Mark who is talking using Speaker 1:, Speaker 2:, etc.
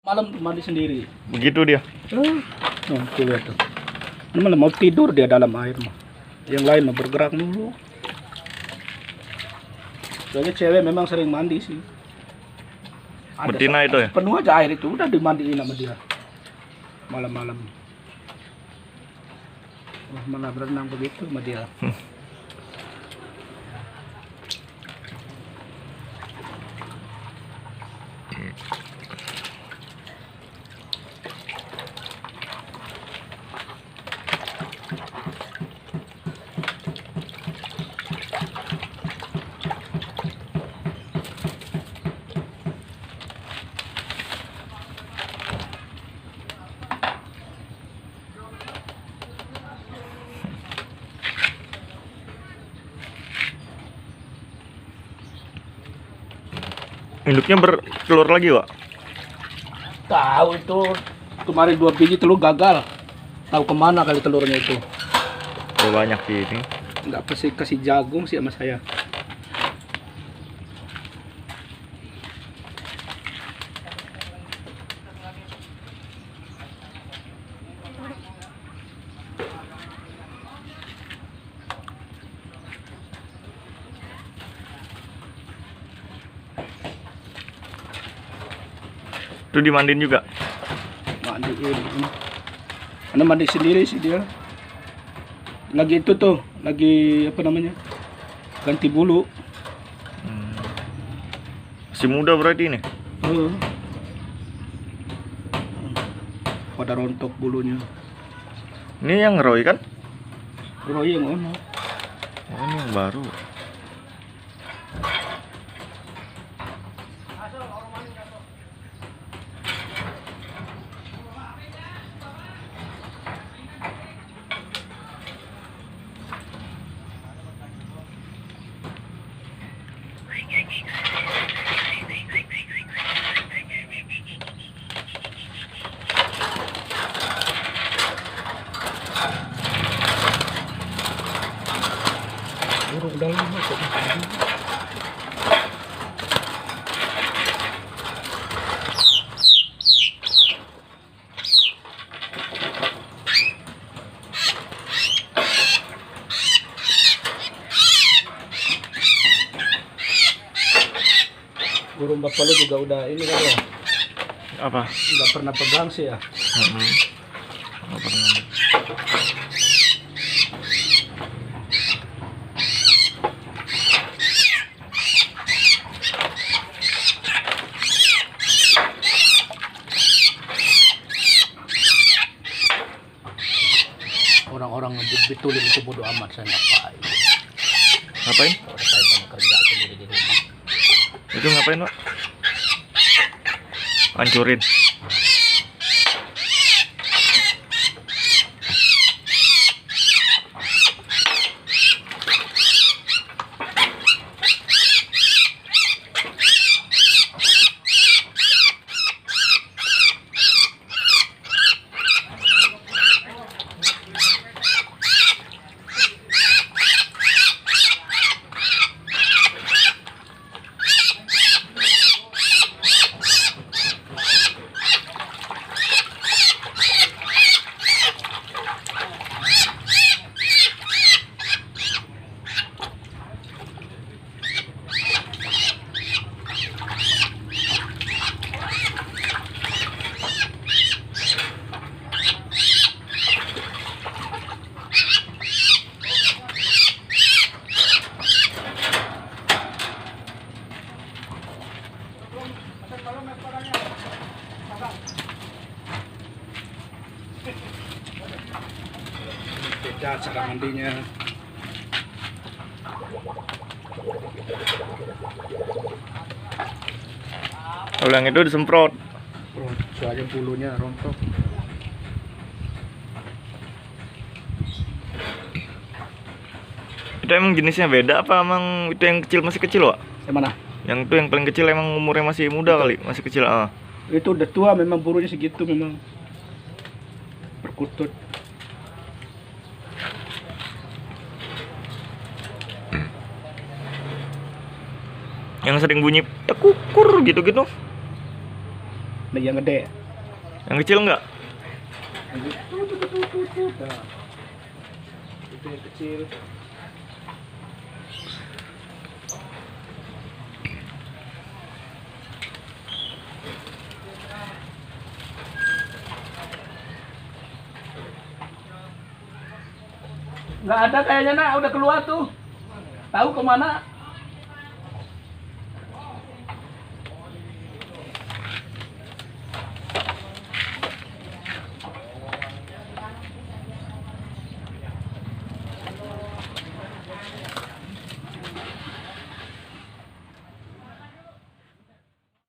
Speaker 1: Malam tuh mandi sendiri.
Speaker 2: Begitu dia.
Speaker 1: Oh, tuh lihat tuh. Ini malah mau tidur dia dalam air mah. Yang lain mah bergerak mulu. Soalnya cewek memang sering mandi sih.
Speaker 2: Betina itu ya?
Speaker 1: Penuh aja air itu udah dimandiin sama dia. Malam-malam. Mana berenang begitu sama dia.
Speaker 2: Induknya bertelur lagi, Wak?
Speaker 1: Tahu itu kemarin 2 biji telur gagal. Tahu kemana kali telurnya itu?
Speaker 2: Udah banyak ini.
Speaker 1: Nggak pasti kasih jagung sih sama saya.
Speaker 2: Itu dimandiin juga.
Speaker 1: Mandiin. Karena mandi sendiri sih dia. Lagi itu tuh, lagi apa namanya? Ganti bulu.
Speaker 2: Masih muda berarti ini.
Speaker 1: Pada rontok bulunya.
Speaker 2: Ini yang Roy kan?
Speaker 1: Roy yang ono.
Speaker 2: Oh, ini yang baru.
Speaker 1: Burung dalam masuk. Burung bapalo juga udah ini kan ya.
Speaker 2: Apa?
Speaker 1: Nggak pernah pegang sih ya.
Speaker 2: Nggak pernah.
Speaker 1: Orang-orang ngebetulin itu bodo amat, saya ngapain.
Speaker 2: Ngapain?
Speaker 1: Kalau saya banyak kerja sendiri di rumah.
Speaker 2: Itu ngapain, Pak? Hancurin.
Speaker 1: Beda cara mandinya.
Speaker 2: Kalau yang itu disemprot.
Speaker 1: Soalnya bulunya rontok.
Speaker 2: Itu emang jenisnya beda apa emang itu yang kecil masih kecil, Wak?
Speaker 1: Yang mana?
Speaker 2: Yang itu yang paling kecil emang umurnya masih muda kali, masih kecil.
Speaker 1: Itu udah tua memang, bulunya segitu memang. Berkutut.
Speaker 2: Yang sering bunyi tekukur gitu-gitu.
Speaker 1: Nah, yang gede.
Speaker 2: Yang kecil enggak?
Speaker 1: Nah, itu yang kecil. Nggak ada kayaknya nak, udah keluar tuh. Tahu kemana?